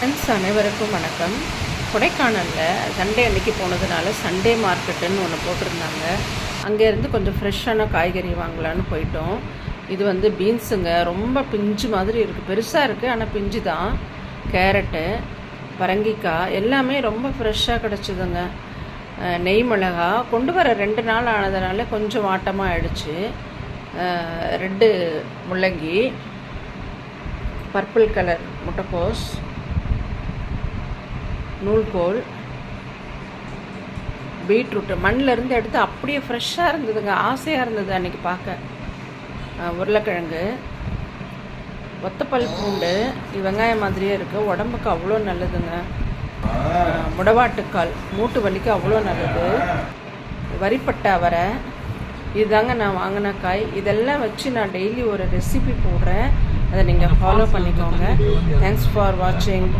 Friends அனைவருக்கும் வணக்கம். கொடைக்கானலில் சண்டே அன்றைக்கி போனதுனால சண்டே மார்க்கெட்டுன்னு ஒன்று போட்டிருந்தாங்க. அங்கேருந்து கொஞ்சம் ஃப்ரெஷ்ஷான காய்கறி வாங்கலான்னு போயிட்டோம். இது வந்து பீன்ஸுங்க, ரொம்ப பிஞ்சு மாதிரி இருக்குது, பெருசாக இருக்குது ஆனால் பிஞ்சு தான். கேரட்டு, பரங்கிக்காய் எல்லாமே ரொம்ப ஃப்ரெஷ்ஷாக கிடச்சிதுங்க. நெய் மிளகா கொண்டு வர 2 நாள் ஆனதுனால கொஞ்சம் வாட்டமாக ஆயிடுச்சு. ரெட்டு முள்ளங்கி, பர்பிள் கலர் முட்டைக்கோஸ், நூல்கோல், பீட்ரூட்டு மண்ணிலேருந்து எடுத்து அப்படியே ஃப்ரெஷ்ஷாக இருந்ததுங்க. ஆசையாக இருந்தது அன்றைக்கி பார்க்க. உருளைக்கிழங்கு, ஒத்தப்பல் பூண்டு, வெங்காயம் மாதிரியே இருக்குது, உடம்புக்கு அவ்வளோ நல்லதுங்க. முடவாட்டுக்கால் மூட்டு வலிக்கு அவ்வளோ நல்லது. வரிப்பட்டை அவரை, இதுதாங்க நான் வாங்கின காய். இதெல்லாம் வச்சு நான் டெய்லி ஒரு ரெசிபி போடுறேன், அதை நீங்கள் ஃபாலோ பண்ணிக்கோங்க. தேங்க்ஸ் ஃபார் வாட்சிங்.